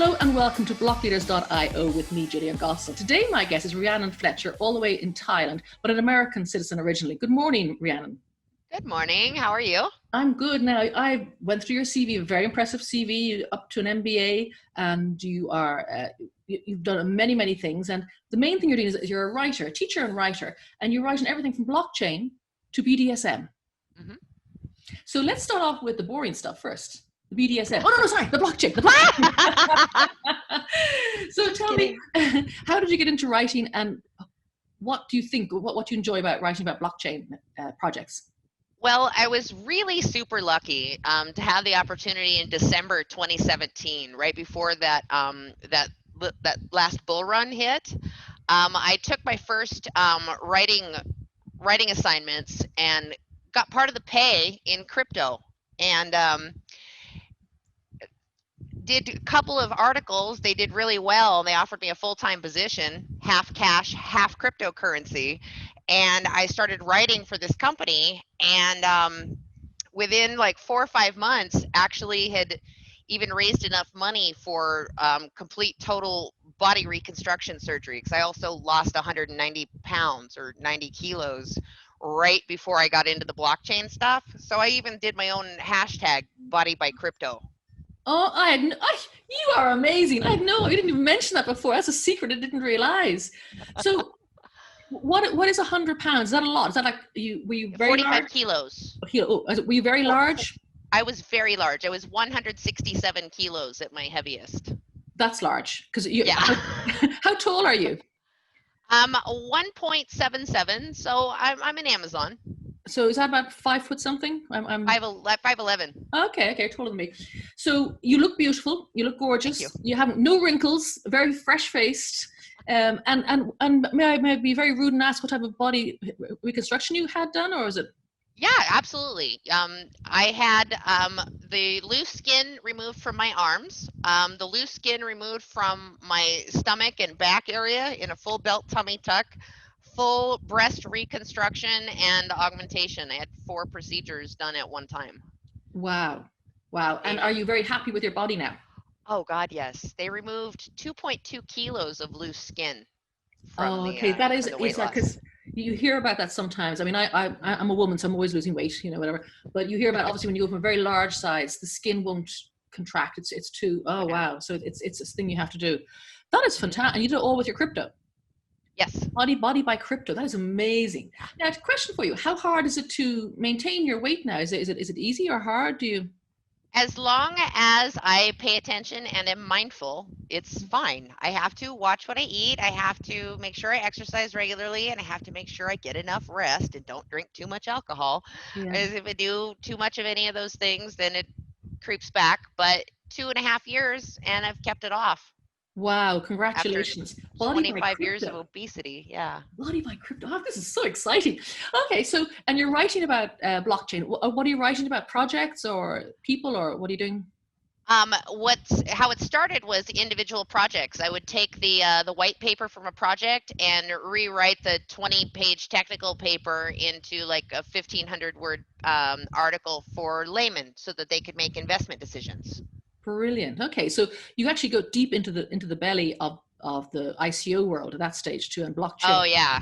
Hello and welcome to blockleaders.io with me, Gillian Gossel. Today my guest is Rhiannon Fletcher, all the way in Thailand, but an American citizen originally. Good morning, Rhiannon. Good morning. How are you? I'm good. Now, I went through your CV, a very impressive CV, up to an MBA, and you've done many, many things. And the main thing you're doing is you're a writer, a teacher and writer, and you're writing everything from blockchain to BDSM. Mm-hmm. So let's start off with the boring stuff first. The BDSM. Oh, no, sorry, the blockchain. So tell me, how did you get into writing, and what do you think, what do you enjoy about writing about blockchain projects? Well, I was really super lucky to have the opportunity in December 2017, right before that that last bull run hit. I took my first writing assignments and got part of the pay in crypto, and did a couple of articles. They did really well, and they offered me a full-time position, half cash, half cryptocurrency. And I started writing for this company, and within like 4 or 5 months, actually had even raised enough money for complete total body reconstruction surgery, because I also lost 190 pounds or 90 kilos right before I got into the blockchain stuff. So I even did my own hashtag, body by crypto. Oh, you are amazing. You didn't even mention that before. That's a secret I didn't realize. So what is 100 pounds? Is that a lot? Is that like, were you very 45 large? kilos. Were you very large? I was very large. I was 167 kilos at my heaviest. That's large. Yeah. How tall are you? 1.77. So I'm an Amazon. So is that about 5 foot something? I'm 5'11". Okay, taller than me. So you look beautiful. You look gorgeous. Thank you have no wrinkles. Very fresh faced. And may I be very rude and ask what type of body reconstruction you had done, or is it? Yeah, absolutely. I had the loose skin removed from my arms, the loose skin removed from my stomach and back area in a full belt tummy tuck, full breast reconstruction and augmentation. I had 4 procedures done at one time. Wow. And are you very happy with your body now? Oh God, yes. They removed 2.2 kilos of loose skin. That is because you hear about that sometimes. I mean, I'm a woman, so I'm always losing weight, whatever. But you hear about, obviously, when you go from a very large size, the skin won't contract. It's too. Oh wow! So it's this thing you have to do. That is fantastic, and you do it all with your crypto. Yes. Body by crypto. That is amazing. Now, a question for you: how hard is it to maintain your weight now? Is it easy or hard? Do you? As long as I pay attention and am mindful, it's fine. I have to watch what I eat. I have to make sure I exercise regularly, and I have to make sure I get enough rest and don't drink too much alcohol. Yeah. As if I do too much of any of those things, then it creeps back. But 2.5 years, and I've kept it off. Wow, congratulations. After 25 years of obesity, yeah. Body by crypto. Oh, this is so exciting. Okay, so, and you're writing about blockchain. What are you writing about? Projects or people, or what are you doing? How it started was individual projects. I would take the white paper from a project and rewrite the 20-page technical paper into like a 1,500-word article for laymen so that they could make investment decisions. Brilliant. Okay, so you actually go deep into the belly of the ICO world at that stage too, and blockchain. Oh yeah,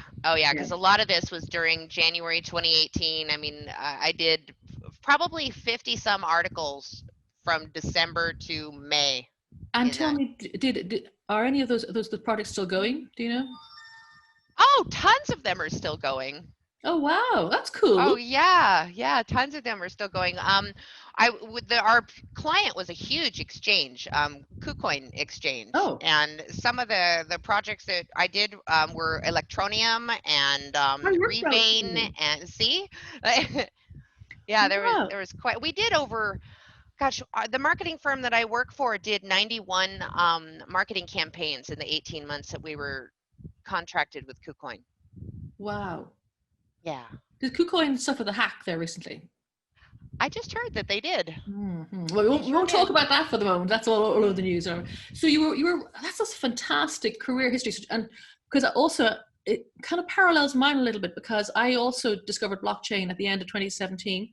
because a lot of this was during January 2018. I mean, I did probably 50 some articles from December to May. And tell me, are any of those the projects still going? Do you know? Oh, tons of them are still going. Oh wow, that's cool. Oh yeah, tons of them are still going. Our client was a huge exchange, KuCoin exchange. Oh. And some of the projects that I did were Electronium and Rebane, and see, yeah, there was quite. We did over. Gosh, the marketing firm that I work for did 91 marketing campaigns in the 18 months that we were contracted with KuCoin. Wow. Yeah. Did KuCoin suffer the hack there recently? I just heard that they did. Mm-hmm. Well, we won't talk about that for the moment. That's all over the news. So you were. That's a fantastic career history, and because also it kind of parallels mine a little bit, because I also discovered blockchain at the end of 2017.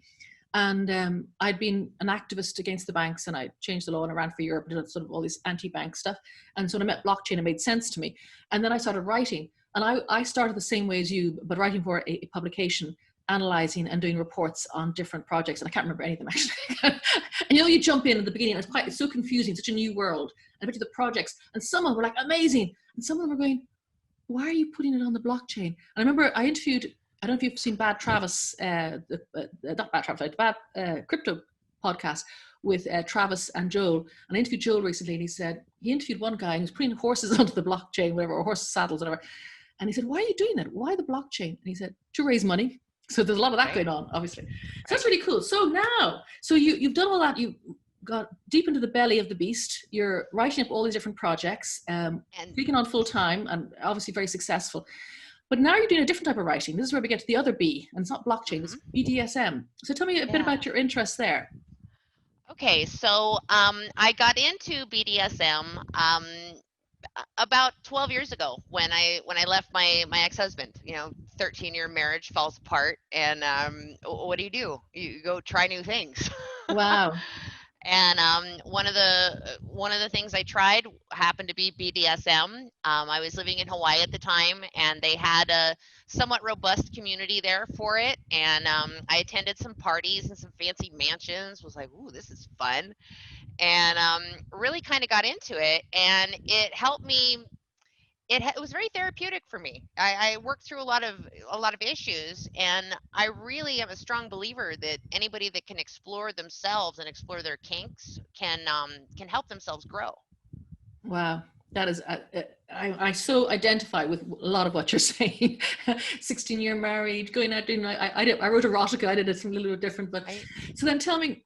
And I'd been an activist against the banks, and I changed the law and I ran for Europe, did sort of all this anti-bank stuff. And so when I met blockchain, it made sense to me. And then I started writing. And I started the same way as you, but writing for a publication, analyzing and doing reports on different projects. And I can't remember any of them actually. And you jump in at the beginning, and it's so confusing, such a new world. And I bet you the projects, and some of them were like amazing. And some of them were going, why are you putting it on the blockchain? And I remember I interviewed, I don't know if you've seen Bad Travis, not Bad Travis, Bad Crypto podcast with Travis and Joel. And I interviewed Joel recently, and he said, he interviewed one guy who was putting horses onto the blockchain, whatever, or horse saddles, whatever. And he said, why are you doing that? Why the blockchain? And he said, to raise money. So there's a lot of that going on, obviously. So that's really cool. So now, so you've done all that. You got deep into the belly of the beast. You're writing up all these different projects, and taking on full time, and obviously very successful. But now you're doing a different type of writing. This is where we get to the other B, and it's not blockchain, it's BDSM. So tell me a bit about your interest there. Okay, so I got into BDSM about 12 years ago when I left my ex-husband. 13-year marriage falls apart, and what do? You go try new things. Wow. And one of the things I tried happened to be BDSM. I was living in Hawaii at the time, and they had a somewhat robust community there for it. And I attended some parties and some fancy mansions. Was like, ooh, this is fun, and really kind of got into it. And it helped me. It was very therapeutic for me. I worked through a lot of issues, and I really am a strong believer that anybody that can explore themselves and explore their kinks can help themselves grow. Wow, that is I so identify with a lot of what you're saying. 16-year married, going out doing. I wrote erotica. I did it a little bit different, but so then tell me,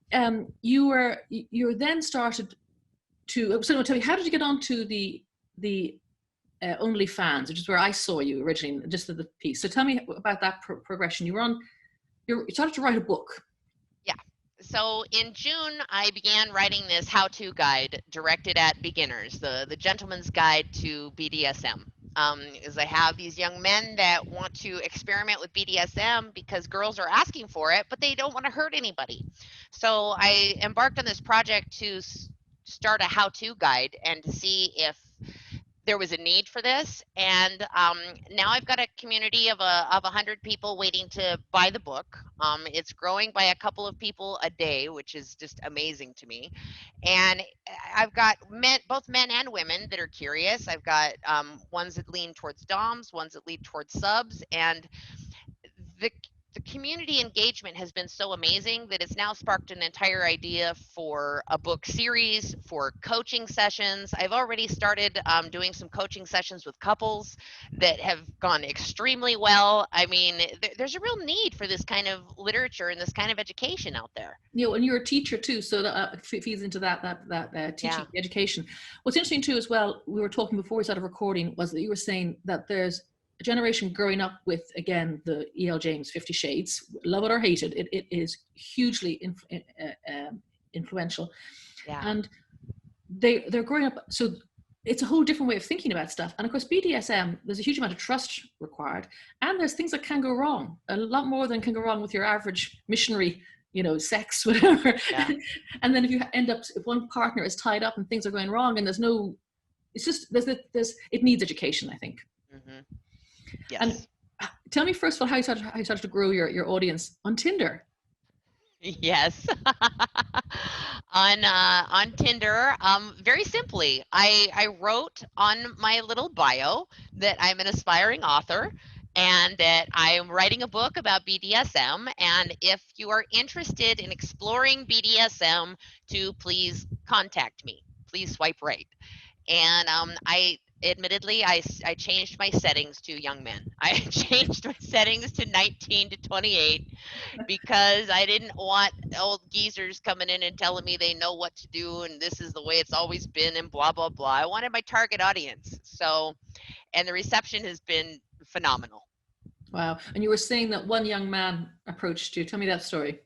you then started to. So tell me, how did you get onto the OnlyFans, which is where I saw you originally, just at the piece. So tell me about that progression. You started to write a book. Yeah. So in June, I began writing this how-to guide directed at beginners, the gentleman's guide to BDSM. Is I have these young men that want to experiment with BDSM because girls are asking for it, but they don't want to hurt anybody. So I embarked on this project to start a how-to guide and to see if there was a need for this. And now I've got a community of 100 people waiting to buy the book. It's growing by a couple of people a day, which is just amazing to me. And I've got both men and women that are curious. I've got ones that lean towards DOMs, ones that lean towards subs, and the community engagement has been so amazing that it's now sparked an entire idea for a book series, for coaching sessions. I've already started doing some coaching sessions with couples that have gone extremely well. I mean, there's a real need for this kind of literature and this kind of education out there. And you're a teacher too, so that feeds into that teaching education. What's interesting too as well, we were talking before we started recording, was that you were saying that there's a generation growing up with, again, the E.L. James 50 Shades, love it or hate it, it is hugely influential. Yeah. And they're growing up, so it's a whole different way of thinking about stuff. And of course, BDSM, there's a huge amount of trust required, and there's things that can go wrong, a lot more than can go wrong with your average missionary, sex, whatever. Yeah. And then if you end up, if one partner is tied up and things are going wrong, and it's just, it needs education, I think. Mm-hmm. Yes. And tell me first of all how you started to grow your audience on Tinder. Yes. On Tinder, very simply, I wrote on my little bio that I'm an aspiring author and that I am writing a book about BDSM. And if you are interested in exploring BDSM, to please contact me. Please swipe right. And admittedly, I changed my settings to young men. I changed my settings to 19 to 28 because I didn't want old geezers coming in and telling me they know what to do and this is the way it's always been and blah, blah, blah. I wanted my target audience. So, and the reception has been phenomenal. Wow. And you were saying that one young man approached you. Tell me that story.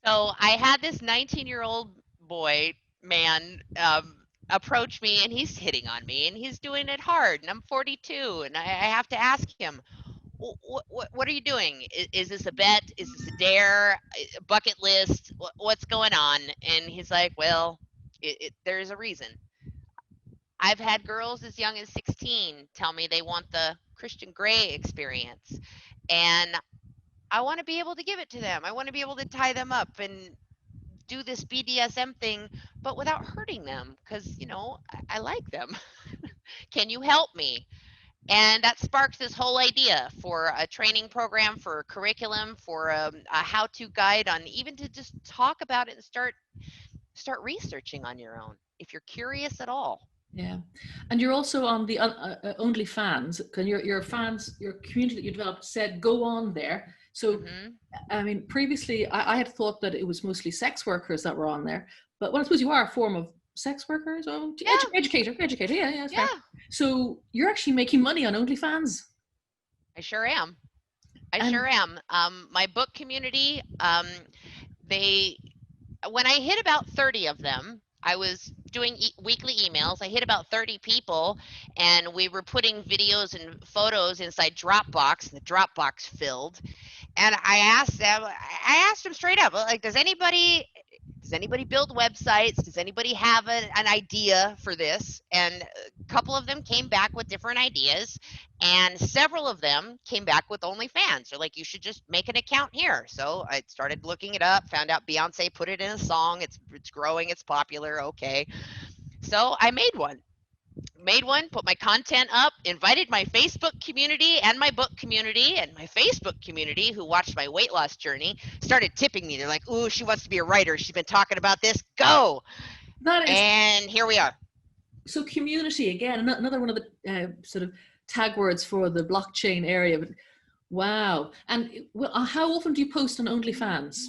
So I had this 19-year-old man, approach me, and he's hitting on me and he's doing it hard, and I'm 42, and I have to ask him, what are you doing? Is this a bet? Is this a dare? A bucket list? What's going on? And he's like, well, there's a reason. I've had girls as young as 16 tell me they want the Christian Grey experience. And I want to be able to give it to them. I want to be able to tie them up and do this BDSM thing, but without hurting them, because, you know, I like them. Can you help me? And that sparked this whole idea for a training program, for a curriculum, for a how-to guide on even to just talk about it and start researching on your own if you're curious at all. Yeah, and you're also on the OnlyFans, because your fans, your community that you developed said go on there. So, I mean, previously I had thought that it was mostly sex workers that were on there, but well, I suppose you are a form of sex workers or educator. Yeah, that's right. So you're actually making money on OnlyFans. I sure am. Sure am. My book community, when I hit about 30 of them, I was doing weekly emails. I hit about 30 people, and we were putting videos and photos inside Dropbox, and the Dropbox filled. And I asked them straight up, like, does anybody build websites? Does anybody have an idea for this? And a couple of them came back with different ideas, and several of them came back with OnlyFans. They're like, you should just make an account here. So I started looking it up, found out Beyonce put it in a song. It's growing, it's popular. Okay. So I made one, put my content up, invited my Facebook community and my book community, and my Facebook community, who watched my weight loss journey, started tipping me. They're like, ooh, she wants to be a writer. She's been talking about this. Go. And here we are. So community, again, another one of the sort of tag words for the blockchain area. But wow. And how often do you post on OnlyFans?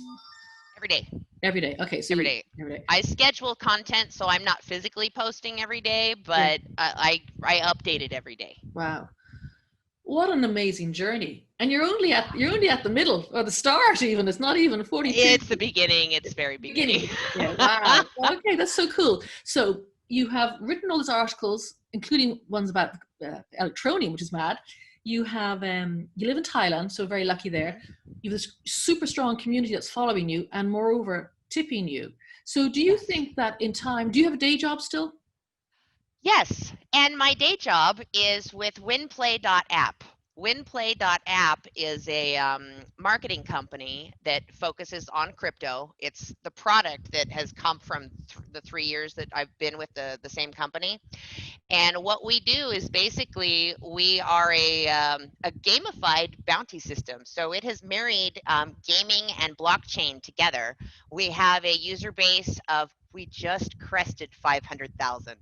Every day. Every day. Okay. So every day. I schedule content, so I'm not physically posting every day, but I update it every day. Wow. What an amazing journey. And you're only at the middle, or the start even. It's not even 42. It's the beginning. It's very beginning. Yeah, wow. Okay, that's so cool. So you have written all these articles, including ones about electronium, which is mad. You have you live in Thailand, so very lucky there. You have this super strong community that's following you, and moreover tipping you. So do you think that in time, do you have a day job still? Yes, and my day job is with WinPlay.App. WinPlay.App is a marketing company that focuses on crypto. It's the product that has come from the 3 years that I've been with the same company. And what we do is basically we are a gamified bounty system. So it has married gaming and blockchain together. We have a user base of, we just crested 500,000.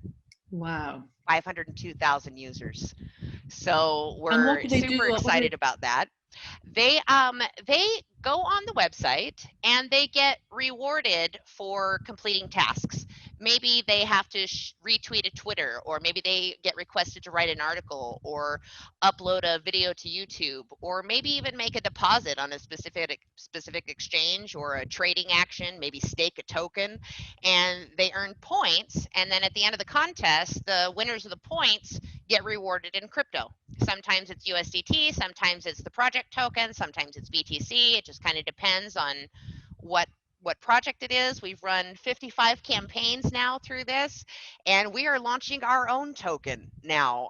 Wow. 502,000 users. So we're super excited about that. They go on the website and they get rewarded for completing tasks. Maybe they have to retweet a Twitter, or maybe they get requested to write an article or upload a video to YouTube, or maybe even make a deposit on a specific exchange or a trading action, maybe stake a token, and they earn points. And then at the end of the contest, the winners of the points get rewarded in crypto. Sometimes it's USDT, sometimes it's the project token, sometimes it's BTC. It just kind of depends on what project it is. We've run 55 campaigns now through this, and we are launching our own token now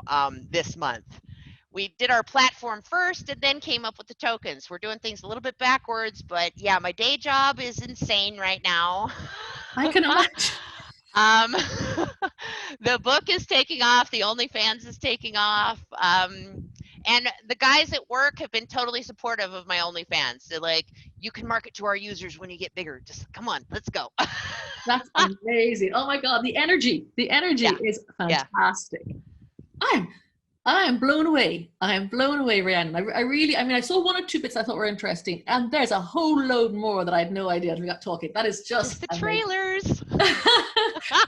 this month. We did our platform first and then came up with the tokens. We're doing things a little bit backwards, but yeah, my day job is insane right now. I can imagine. The book is taking off. The OnlyFans is taking off. And the guys at work have been totally supportive of my OnlyFans. They're like, you can market to our users when you get bigger. Just come on, let's go. That's amazing. Oh my God, the energy is fantastic. Yeah. I'm blown away. Rhiannon. I saw one or two bits I thought were interesting, and there's a whole load more that I had no idea we got talking. That is just the trailers.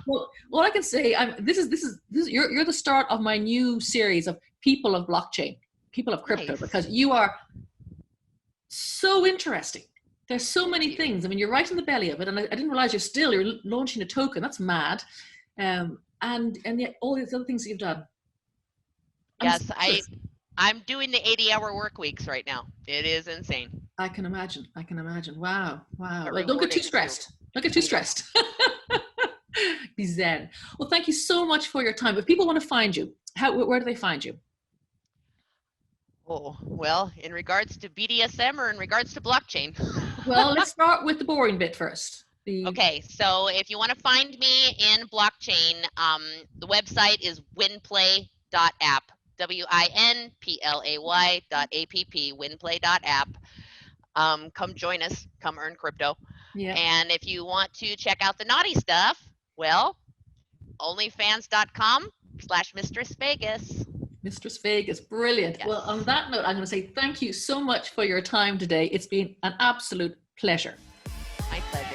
Well, what I can say, this is you're the start of my new series of people of blockchain, people of crypto, nice. Because you are so interesting. There's so many things. I mean, you're right in the belly of it, and I didn't realize you're launching a token. That's mad, and yet all these other things that you've done. Yes, I'm doing the 80-hour work weeks right now. It is insane. I can imagine. I can imagine. Wow. Wow. But Well, don't get too rewarding, too. stressed. Don't get too stressed. Be zen. Well, thank you so much for your time. If people want to find you, where do they find you? Oh, well, in regards to BDSM or in regards to blockchain? Well, let's start with the boring bit first. Okay, so if you want to find me in blockchain, the website is WinPlay.App, WinPlay.app, WinPlay.app. Come join us, come earn crypto. Yeah. And if you want to check out the naughty stuff, well, onlyfans.com/Mistress Vegas. Mistress Vegas, brilliant. Yes. Well, on that note, I'm going to say thank you so much for your time today. It's been an absolute pleasure. My pleasure.